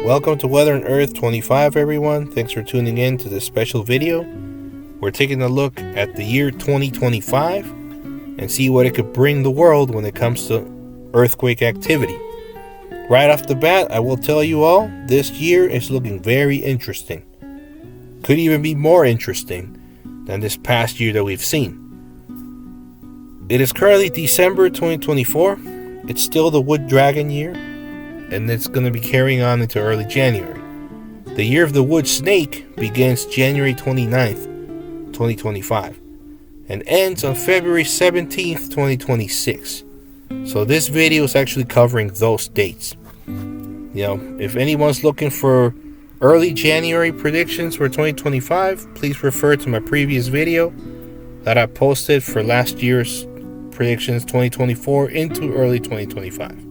Welcome to Weather and Earth 25, everyone. Thanks for tuning in to this special video. We're taking a look at the year 2025 and see what it could bring the world when it comes to earthquake activity. Right off the bat, I will tell you all, this year is looking very interesting. Could even be more interesting than this past year that we've seen. It is currently December 2024. It's still the Wood Dragon year, and it's going to be carrying on into early January. The year of the Wood Snake begins January 29th, 2025, and ends on February 17th, 2026. So this video is actually covering those dates. If anyone's looking for early January predictions for 2025, please refer to my previous video that I posted for last year's predictions 2024 into early 2025.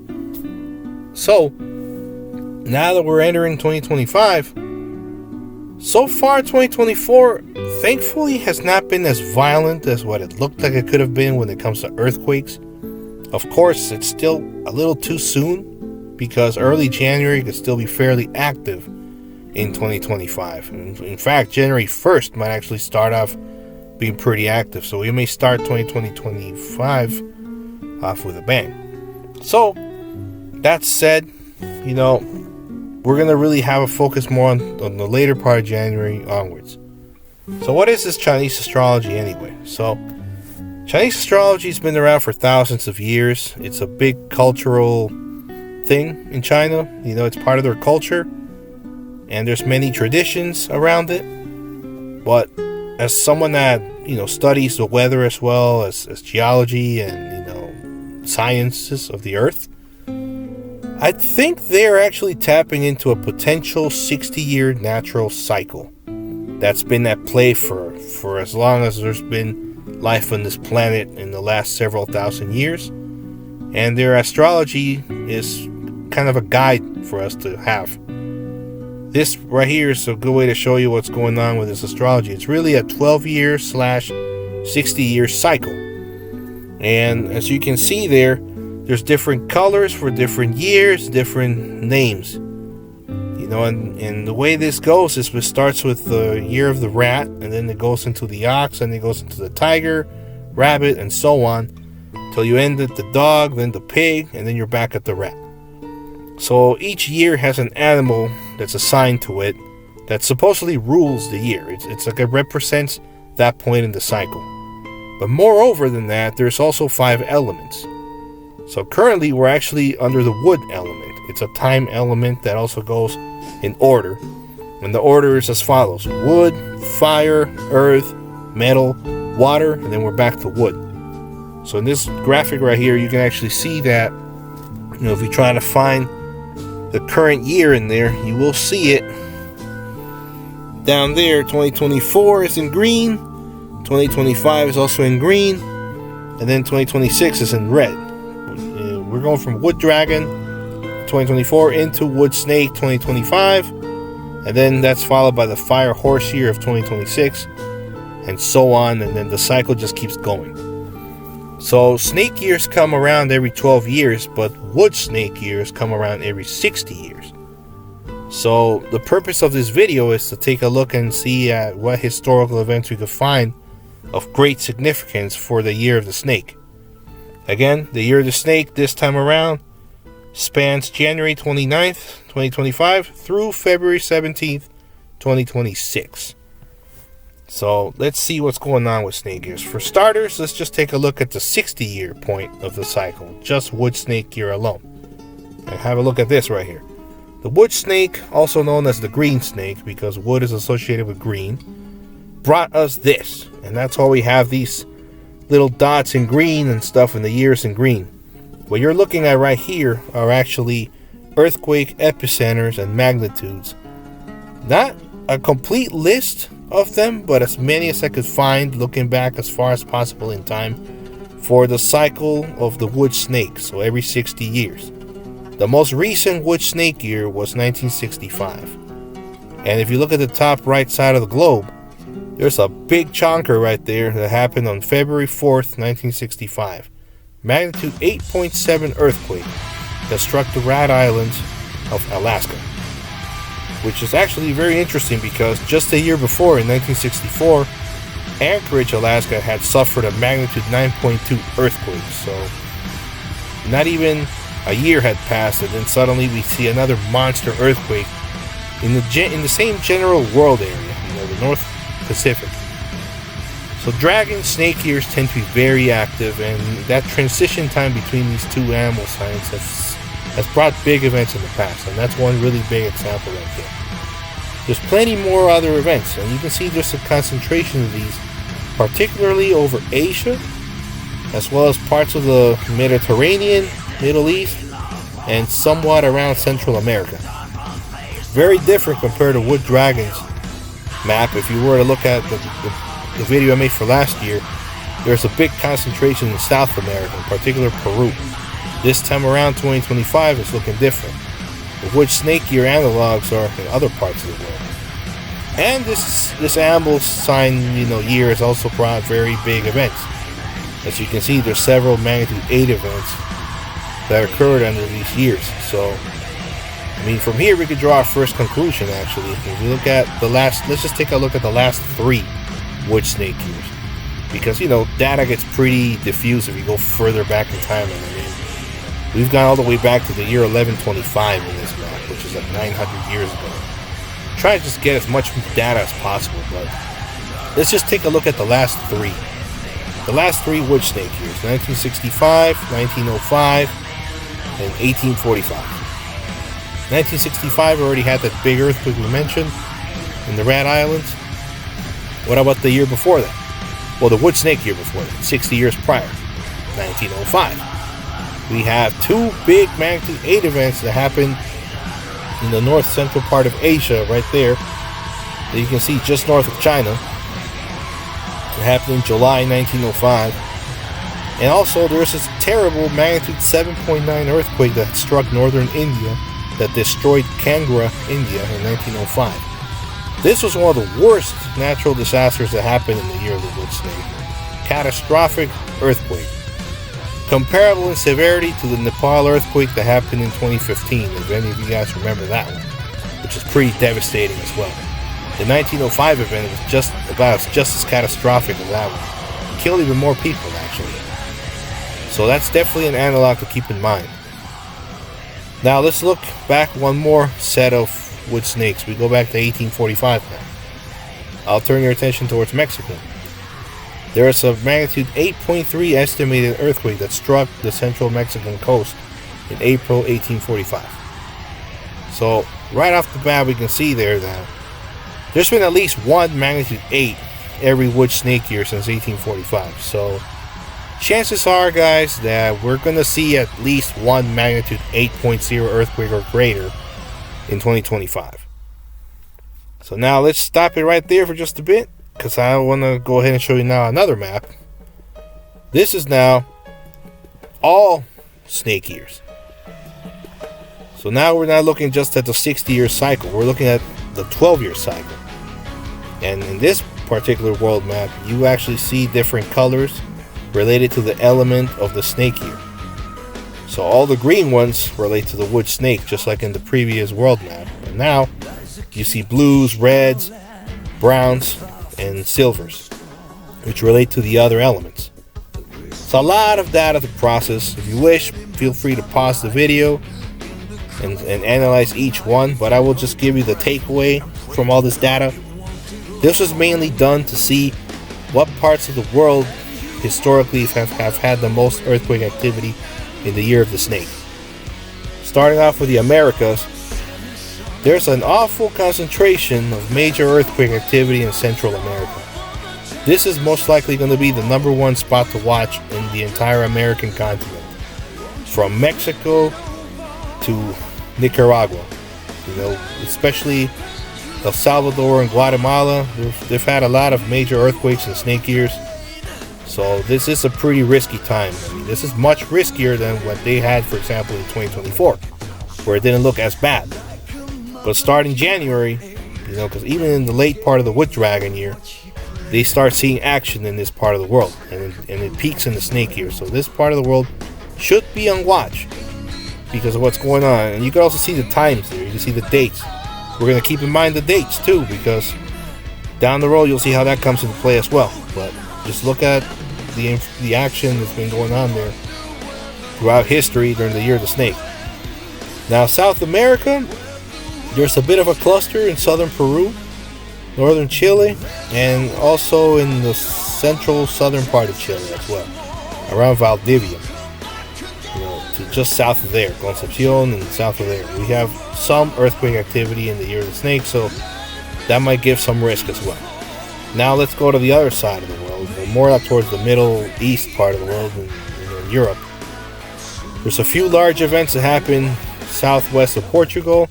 So, now that we're entering 2025, so far 2024 thankfully has not been as violent as what it looked like it could have been when it comes to earthquakes. Of course, it's still a little too soon because early January could still be fairly active in 2025. In fact, January 1st might actually start off being pretty active, so we may start 2025 off with a bang. So, that said, we're going to really have a focus more on the later part of January onwards. So what is this Chinese astrology anyway? So, Chinese astrology has been around for thousands of years. It's a big cultural thing in China. It's part of their culture, and there's many traditions around it. But as someone that studies the weather as well as geology and sciences of the earth, I think they're actually tapping into a potential 60-year natural cycle that's been at play for as long as there's been life on this planet in the last several thousand years. And their astrology is kind of a guide for us to have. This right here is a good way to show you what's going on with this astrology. It's really a 12-year / 60-year cycle. And as you can see there's different colors for different years, different names. And the way this goes is it starts with the year of the rat, and then it goes into the ox, and it goes into the tiger, rabbit, and so on, till you end at the dog, then the pig, and then you're back at the rat. So each year has an animal that's assigned to it that supposedly rules the year. It's like it represents that point in the cycle. But moreover than that, there's also 5 elements. So currently we're actually under the wood element. It's a time element that also goes in order. And the order is as follows: wood, fire, earth, metal, water, and then we're back to wood. So in this graphic right here, you can actually see that, if you try to find the current year in there, you will see it down there. 2024 is in green, 2025 is also in green, and then 2026 is in red. We're going from Wood Dragon 2024 into Wood Snake 2025, and then that's followed by the Fire Horse year of 2026, and so on, and then the cycle just keeps going. So snake years come around every 12 years, but wood snake years come around every 60 years. So the purpose of this video is to take a look and see what historical events we could find of great significance for the year of the snake. Again, the year of the snake this time around spans January 29th, 2025 through February 17th, 2026. So let's see what's going on with snake years. For starters, let's just take a look at the 60-year point of the cycle, just wood snake year alone. And have a look at this right here. The wood snake, also known as the green snake because wood is associated with green, brought us this. And that's why we have these little dots in green and stuff in the years in green. What you're looking at right here are actually earthquake epicenters and magnitudes. Not a complete list of them, but as many as I could find looking back as far as possible in time for the cycle of the wood snake, so every 60 years. The most recent wood snake year was 1965. And if you look at the top right side of the globe, there's a big chonker right there that happened on February 4th, 1965. Magnitude 8.7 earthquake that struck the Rat Islands of Alaska. which is actually very interesting because just a year before, in 1964, Anchorage, Alaska had suffered a magnitude 9.2 earthquake. So not even a year had passed, and then suddenly we see another monster earthquake in the same general world area, the North Pacific. So dragons, snake ears tend to be very active, and that transition time between these two animal signs has brought big events in the past, and that's one really big example right there. There's plenty more other events, and you can see just a concentration of these, particularly over Asia, as well as parts of the Mediterranean, Middle East, and somewhat around Central America. Very different compared to Wood Dragon's map. If you were to look at the video I made for last year, there's a big concentration in South America, in particular Peru. This time around, 2025 is looking different. The wood snake ear analogs are in other parts of the world. And this animal sign, year has also brought very big events. As you can see, there's several magnitude 8 events that occurred under these years. So, from here we could draw our first conclusion, actually. If we look at let's just take a look at the last 3 wood snake ears. Because, data gets pretty diffuse if you go further back in time. We've gone all the way back to the year 1125 in this map, which is like 900 years ago. Try to just get as much data as possible, but let's just take a look at the last 3. The last 3 wood snake years, 1965, 1905, and 1845. 1965 already had that big earthquake we mentioned in the Rat Islands. What about the year before that? Well, the wood snake year before that, 60 years prior, 1905. We have 2 big magnitude 8 events that happened in the north central part of Asia, right there, that you can see just north of China. It happened in July 1905. And also there's this terrible magnitude 7.9 earthquake that struck northern India that destroyed Kangra, India in 1905. This was one of the worst natural disasters that happened in the year of the wood snake. Catastrophic earthquake. Comparable in severity to the Nepal earthquake that happened in 2015, if any of you guys remember that one, which is pretty devastating as well. The 1905 event was just as catastrophic as that one. It killed even more people, actually. So that's definitely an analog to keep in mind. Now let's look back one more set of wood snakes. We go back to 1845 now. I'll turn your attention towards Mexico. There is a magnitude 8.3 estimated earthquake that struck the central Mexican coast in April 1845. So, right off the bat, we can see there that there's been at least one magnitude 8 every wood snake year since 1845. So, chances are, guys, that we're going to see at least one magnitude 8.0 earthquake or greater in 2025. So now let's stop it right there for just a bit, because I want to go ahead and show you now another map. This is now all snake years. So now we're not looking just at the 60-year cycle. We're looking at the 12-year cycle. And in this particular world map, you actually see different colors related to the element of the snake year. So all the green ones relate to the wood snake, just like in the previous world map. And now you see blues, reds, browns, and silvers, which relate to the other elements. So a lot of data to process. If you wish, feel free to pause the video and analyze each one, but I will just give you the takeaway from all this data. This was mainly done to see what parts of the world historically have had the most earthquake activity in the year of the snake. Starting off with the Americas, there's an awful concentration of major earthquake activity in Central America. This is most likely going to be the #1 spot to watch in the entire American continent, from Mexico to Nicaragua. Especially El Salvador and Guatemala, they've had a lot of major earthquakes in snake years. So this is a pretty risky time. This is much riskier than what they had, for example, in 2024, where it didn't look as bad. But starting January, because even in the late part of the Wood Dragon year, they start seeing action in this part of the world, and it peaks in the snake year. So this part of the world should be on watch because of what's going on. And you can also see the times there. You can see the dates. we're going to keep in mind the dates too, because down the road you'll see how that comes into play as well. But just look at the action that's been going on there throughout history during the year of the snake. Now, South America, there's a bit of a cluster in southern Peru, northern Chile, and also in the central southern part of Chile as well, around Valdivia, to just south of there, Concepcion, and south of there. We have some earthquake activity in the year of the snake, so that might give some risk as well. Now let's go to the other side of the world, more up towards the Middle East part of the world, in Europe. There's a few large events that happen southwest of Portugal,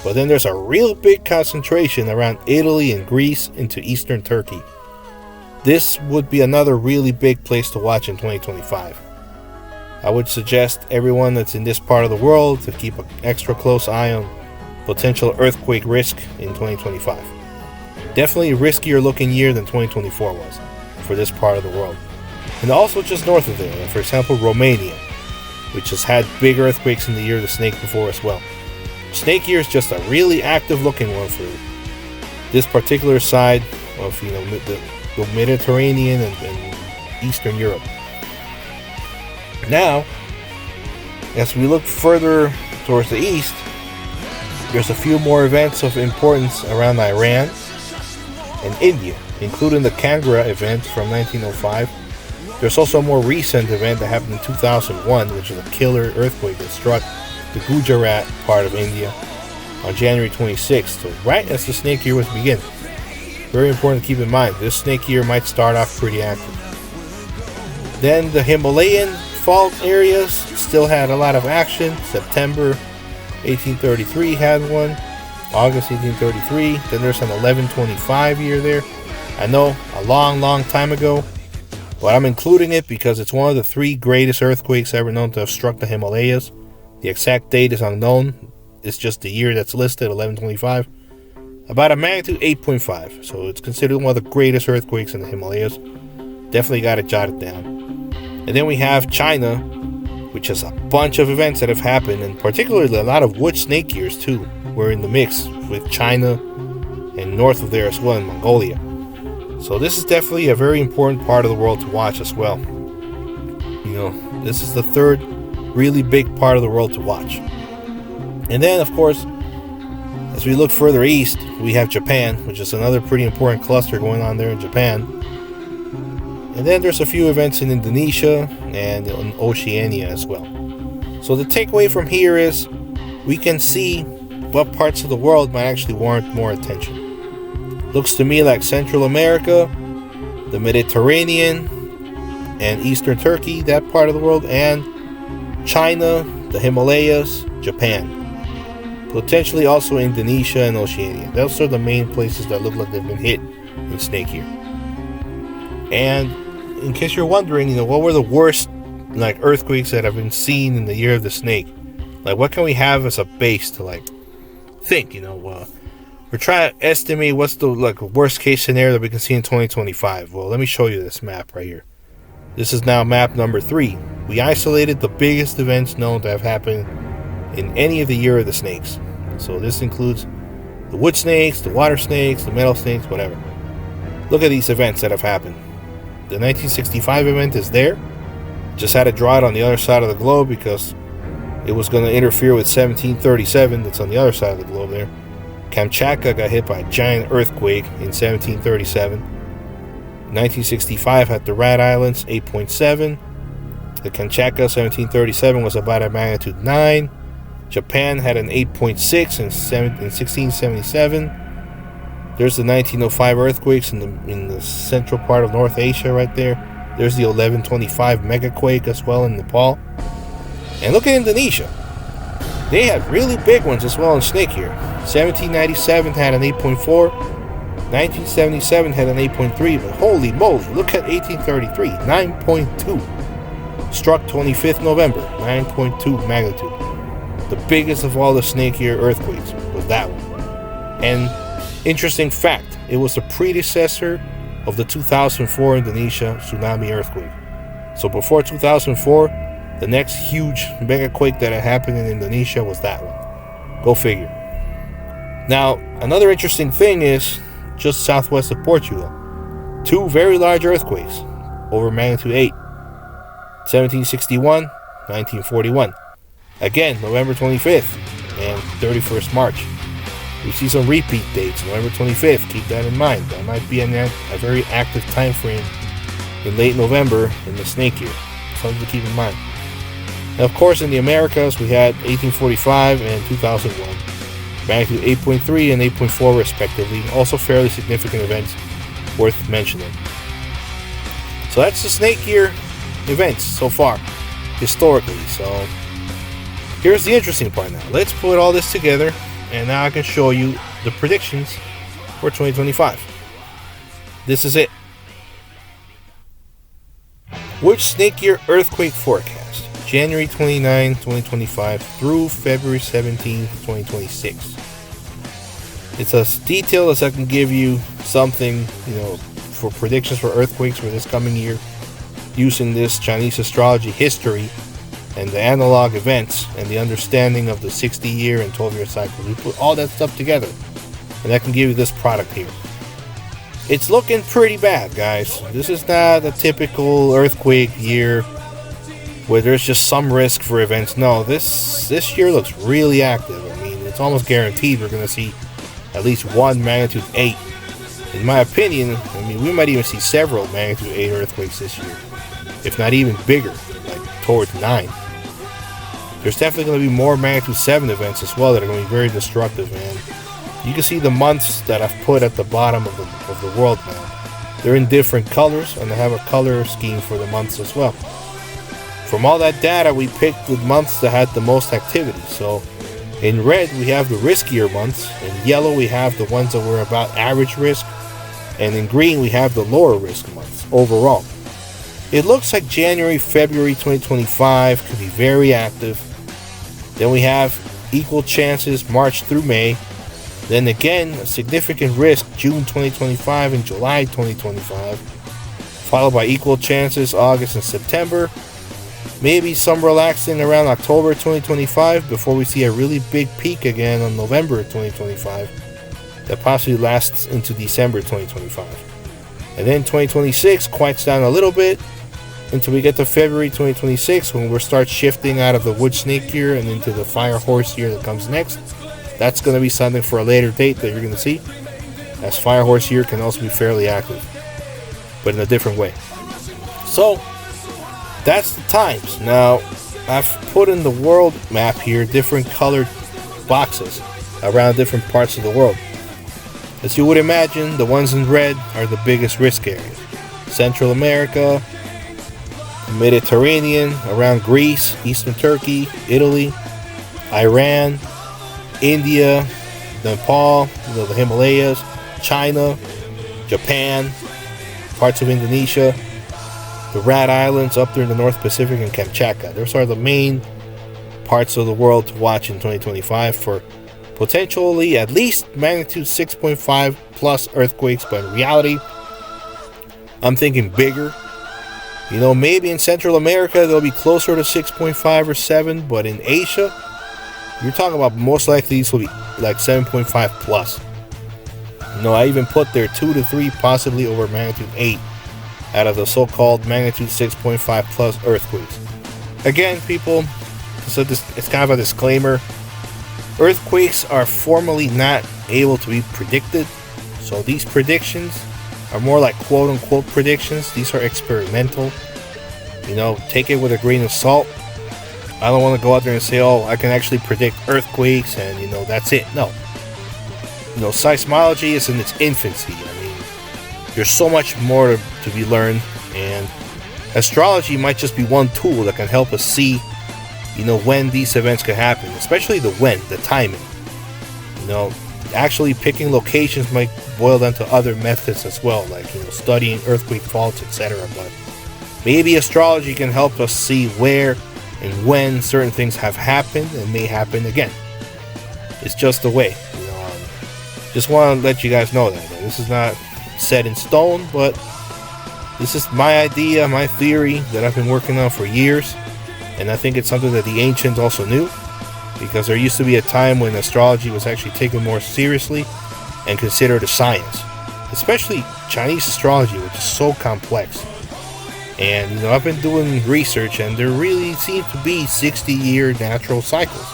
but then there's a real big concentration around Italy and Greece into eastern Turkey. This would be another really big place to watch in 2025. I would suggest everyone that's in this part of the world to keep an extra close eye on potential earthquake risk in 2025. Definitely a riskier looking year than 2024 was for this part of the world. And also just north of there, for example, Romania, which has had big earthquakes in the year of the snake before as well. Snake year is just a really active looking one for this particular side of the Mediterranean and Eastern Europe. Now, as we look further towards the east, there's a few more events of importance around Iran and India, including the Kangra event from 1905. There's also a more recent event that happened in 2001, which was a killer earthquake that struck the Gujarat part of India on January 26th, so right as the snake year was beginning. Very important to keep in mind, this snake year might start off pretty active. Then the Himalayan fault areas still had a lot of action. September 1833 had one, August 1833, then there's an 1125 year there. I know, a long time ago, but I'm including it because it's one of the 3 greatest earthquakes ever known to have struck the Himalayas. The exact date is unknown. It's just the year that's listed, 1125. About a magnitude 8.5. So it's considered one of the greatest earthquakes in the Himalayas. Definitely got to jot it down. And then we have China, which has a bunch of events that have happened, and particularly a lot of wood snake years too. We're in the mix with China and north of there as well in Mongolia. So this is definitely a very important part of the world to watch as well. This is the third really big part of the world to watch. And then, of course, as we look further east, we have Japan, which is another pretty important cluster going on there in Japan. And then there's a few events in Indonesia and in Oceania as well. So the takeaway from here is we can see what parts of the world might actually warrant more attention. Looks to me like Central America, the Mediterranean, and Eastern Turkey, that part of the world, and China, the Himalayas, Japan. Potentially also Indonesia and Oceania. Those are the main places that look like they've been hit in snake year. And in case you're wondering, what were the worst earthquakes that have been seen in the year of the snake? What can we have as a base to think? We're trying to estimate what's the worst case scenario that we can see in 2025. Well, let me show you this map right here. This is now map number 3. We isolated the biggest events known to have happened in any of the year of the snakes. So this includes the wood snakes, the water snakes, the metal snakes, whatever. Look at these events that have happened. The 1965 event is there. Just had to draw it on the other side of the globe because it was going to interfere with 1737 that's on the other side of the globe there. Kamchatka got hit by a giant earthquake in 1737. 1965 had the Rat Islands, 8.7. The Kamchatka 1737 was about a magnitude 9. Japan had an 8.6 in 1677. There's the 1905 earthquakes in the central part of North Asia right there. There's the 1125 megaquake as well in Nepal. And look at Indonesia. They had really big ones as well in snake year. 1797 had an 8.4. 1977 had an 8.3. But holy moly, look at 1833, 9.2. Struck 25th November, 9.2 magnitude. The biggest of all the snake year earthquakes was that one. And interesting fact, it was the predecessor of the 2004 Indonesia tsunami earthquake. So before 2004, the next huge megaquake that had happened in Indonesia was that one. Go figure. Now, another interesting thing is just southwest of Portugal, 2 very large earthquakes over magnitude 8, 1761, 1941. Again, November 25th and 31st March. We see some repeat dates, November 25th, keep that in mind. That might be a very active time frame in late November in the snake year. Something to keep in mind. Now, of course, in the Americas, we had 1845 and 2001. Magnitude 8.3 and 8.4 respectively. Also fairly significant events worth mentioning. So that's the snake year events so far, historically. So here's the interesting part now. Let's put all this together, and now I can show you the predictions for 2025. This is it. Which snake year earthquake forecast? January 29, 2025 through February 17, 2026. It's as detailed as I can give you something, for predictions for earthquakes for this coming year using this Chinese astrology history and the analog events and the understanding of the 60-year and 12-year cycles. We put all that stuff together, and I can give you this product here. It's looking pretty bad, guys. This is not a typical earthquake year where there's just some risk for events. No, this year looks really active. I mean, it's almost guaranteed we're going to see at least one magnitude 8. In my opinion, we might even see several magnitude 8 earthquakes this year, if not even bigger, like towards 9. There's definitely going to be more magnitude 7 events as well that are going to be very destructive, man. You can see the months that I've put at the bottom of the world map. They're in different colors, and I have a color scheme for the months as well. From all that data, we picked the months that had the most activity. So in red, we have the riskier months. In yellow, we have the ones that were about average risk. And in green, we have the lower risk months overall. It looks like January, February 2025 could be very active. Then we have equal chances March through May. Then again, a significant risk June 2025 and July 2025. Followed by equal chances August and September. Maybe some relaxing around October 2025 before we see a really big peak again on November 2025 that possibly lasts into December 2025. And then 2026 quiets down a little bit until we get to February 2026 when we'll start shifting out of the wood snake year and into the fire horse year that comes next. That's going to be something for a later date that you're going to see, as fire horse year can also be fairly active, but in a different way. So that's the times. Now, I've put in the world map here different colored boxes around different parts of the world. As you would imagine, the ones in red are the biggest risk areas. Central America, Mediterranean, around Greece, Eastern Turkey, Italy, Iran, India, Nepal, the Himalayas, China, Japan, parts of Indonesia, the Rat Islands up there in the North Pacific, and Kamchatka. Those are the main parts of the world to watch in 2025 for potentially at least magnitude 6.5 plus earthquakes, but in reality, I'm thinking bigger. Maybe in Central America they'll be closer to 6.5 or 7, but in Asia, you're talking about most likely these will be like 7.5 plus. I even put there 2 to 3 possibly over magnitude 8 out of the so-called magnitude 6.5 plus earthquakes. Again, people, so it's kind of a disclaimer. Earthquakes are formally not able to be predicted, so these predictions are more like quote-unquote predictions. These are experimental. Take it with a grain of salt. I don't want to go out there and say, I can actually predict earthquakes and, that's it. No. Seismology is in its infancy. There's so much more to be learned, and astrology might just be one tool that can help us see, when these events could happen, especially the when, the timing. Actually picking locations might boil down to other methods as well, like, studying earthquake faults, etc. But maybe astrology can help us see where and when certain things have happened and may happen again. It's just a way. Just want to let you guys know that this is not set in stone, but this is my idea, my theory that I've been working on for years, and I think it's something that the ancients also knew, because there used to be a time when astrology was actually taken more seriously and considered a science, especially Chinese astrology, which is so complex. And I've been doing research, and there really seem to be 60-year natural cycles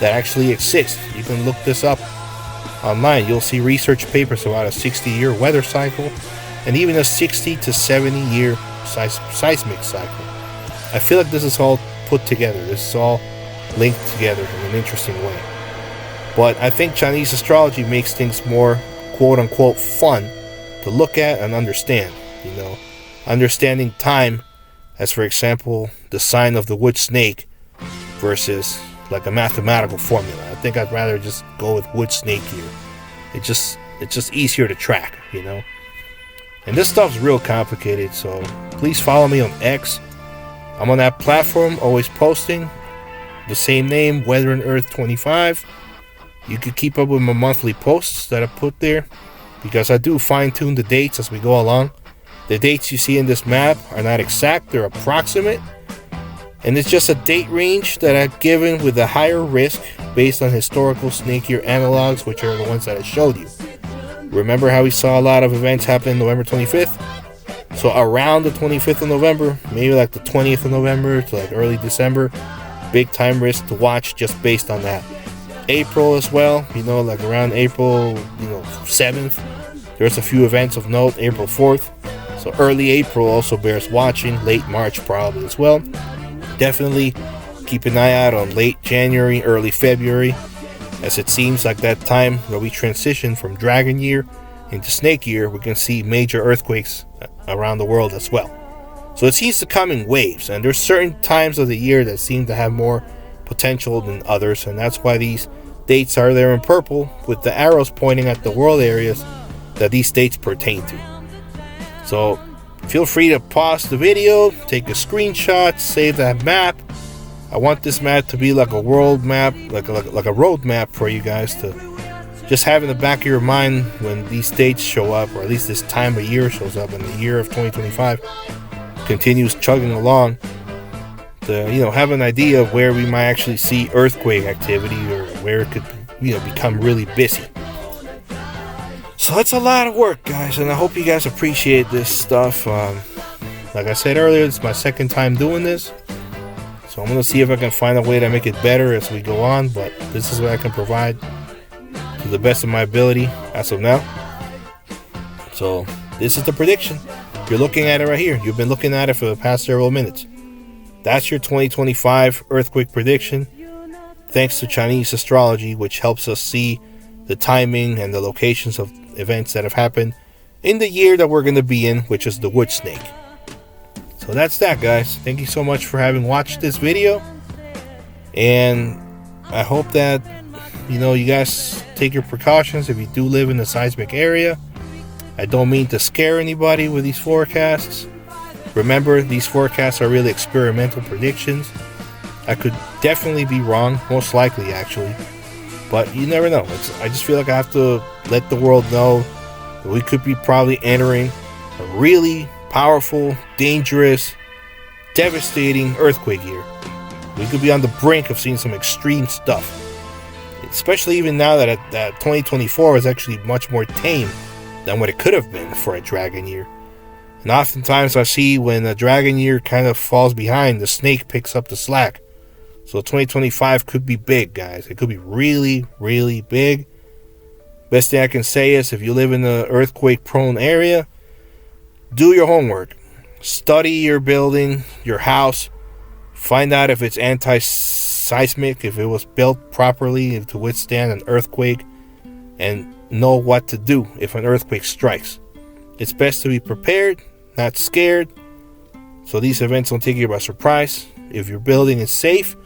that actually exist. You can look this up online. You'll see research papers about a 60-year weather cycle and even a 60 to 70-year seismic cycle. I feel like this is all put together. This is all linked together in an interesting way. But I think Chinese astrology makes things more quote-unquote fun to look at and understand. Understanding time as, for example, the sign of the wood snake versus like a mathematical formula. I think I'd rather just go with wood snake here. It's just easier to track, And this stuff's real complicated, so please follow me on X. I'm on that platform, always posting the same name, Weather and Earth 25. You could keep up with my monthly posts that I put there, because I do fine-tune the dates as we go along. The dates you see in this map are not exact, they're approximate. And it's just a date range that I've given with a higher risk based on historical snake year analogs, which are the ones that I showed you. Remember how we saw a lot of events happen November 25th? So around the 25th of November, maybe like the 20th of November to like early December, big time risk to watch just based on that. April as well, like around April 7th, there's a few events of note, April 4th. So early April also bears watching, late March probably as well. Definitely keep an eye out on late January, early February, as it seems like that time where we transition from Dragon Year into Snake Year, we can see major earthquakes around the world as well. So it seems to come in waves, and there's certain times of the year that seem to have more potential than others, and that's why these dates are there in purple with the arrows pointing at the world areas that these dates pertain to. So feel free to pause the video, take a screenshot, save that map. I want this map to be like a world map, like a road map for you guys to just have in the back of your mind when these dates show up, or at least this time of year shows up, and the year of 2025 continues chugging along, to have an idea of where we might actually see earthquake activity, or where it could become really busy. So it's a lot of work, guys, and I hope you guys appreciate this stuff. Like I said earlier, it's my second time doing this, so I'm gonna see if I can find a way to make it better as we go on, but this is what I can provide to the best of my ability as of now. So this is the prediction. You're looking at it right here. You've been looking at it for the past several minutes. That's your 2025 earthquake prediction, thanks to Chinese astrology, which helps us see the timing and the locations of events that have happened in the year that we're going to be in, which is the wood snake. So that's that, guys. Thank you so much for having watched this video, and I hope that you guys take your precautions if you do live in the seismic area. I don't mean to scare anybody with these forecasts. Remember, these forecasts are really experimental predictions. I could definitely be wrong, most likely actually, but you never know. I just feel like I have to let the world know that we could be probably entering a really powerful, dangerous, devastating earthquake year. We could be on the brink of seeing some extreme stuff, especially even now that 2024 is actually much more tame than what it could have been for a dragon year. And oftentimes I see when a dragon year kind of falls behind, the snake picks up the slack. So 2025 could be big, guys. It could be really, really big. Best thing I can say is, if you live in an earthquake-prone area, do your homework. Study your building, your house. Find out if it's anti-seismic, if it was built properly to withstand an earthquake, and know what to do if an earthquake strikes. It's best to be prepared, not scared, so these events don't take you by surprise. If your building is safe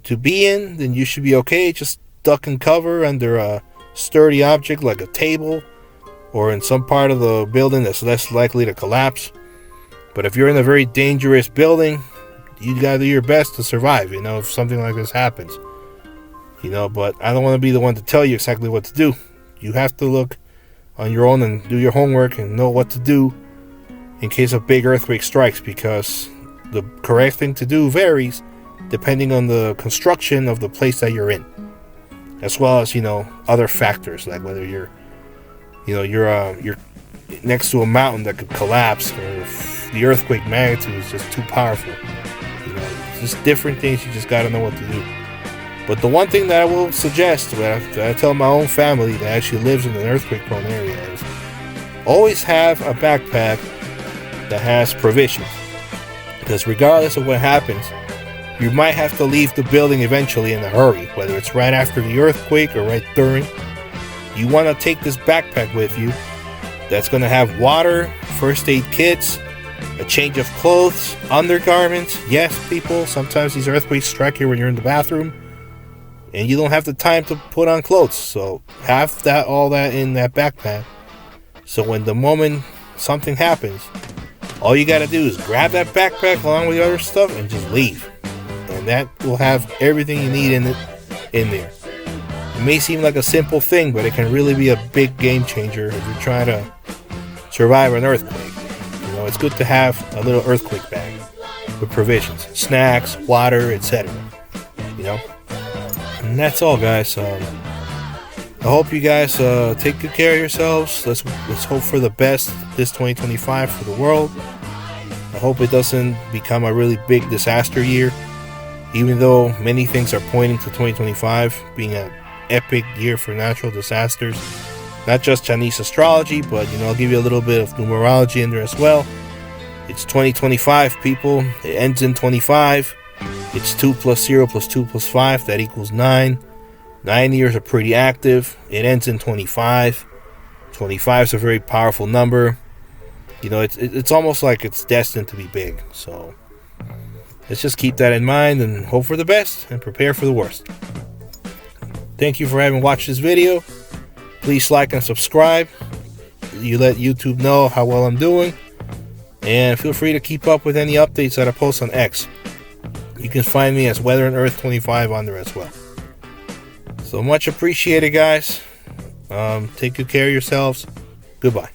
to be in, then you should be okay. Just duck and cover under a sturdy object like a table, or in some part of the building that's less likely to collapse. But if you're in a very dangerous building, you gotta do your best to survive, if something like this happens. But I don't want to be the one to tell you exactly what to do. You have to look on your own and do your homework and know what to do in case a big earthquake strikes, because the correct thing to do varies depending on the construction of the place that you're in, as well as, other factors like whether you're next to a mountain that could collapse, or if the earthquake magnitude is just too powerful. Just different things. You just got to know what to do. But the one thing that I will suggest, that I tell my own family that actually lives in an earthquake-prone area, is always have a backpack that has provisions. Because regardless of what happens, you might have to leave the building eventually in a hurry, whether it's right after the earthquake or right during. You want to take this backpack with you that's going to have water, first aid kits, a change of clothes, undergarments. Yes, people, sometimes these earthquakes strike you when you're in the bathroom and you don't have the time to put on clothes. So have all that in that backpack. So when the moment something happens, all you got to do is grab that backpack along with the other stuff and just leave. And that will have everything you need in there. It may seem like a simple thing, but it can really be a big game changer if you're trying to survive an earthquake. It's good to have a little earthquake bag with provisions, snacks, water, etc. And that's all, guys. I hope you guys take good care of yourselves. Let's hope for the best this 2025 for the world. I hope it doesn't become a really big disaster year, even though many things are pointing to 2025 being an epic year for natural disasters. Not just Chinese astrology, but I'll give you a little bit of numerology in there as well. It's 2025, people. It ends in 25. It's 2 plus 0 plus 2 plus 5. That equals 9. 9 years are pretty active. It ends in 25. 25 is a very powerful number. It's almost like it's destined to be big. So let's just keep that in mind and hope for the best and prepare for the worst. Thank you for having watched this video. Please like and subscribe. You let YouTube know how well I'm doing. And feel free to keep up with any updates that I post on X. You can find me as Weather and Earth 25 on there as well. So much appreciated, guys. Take good care of yourselves. Goodbye.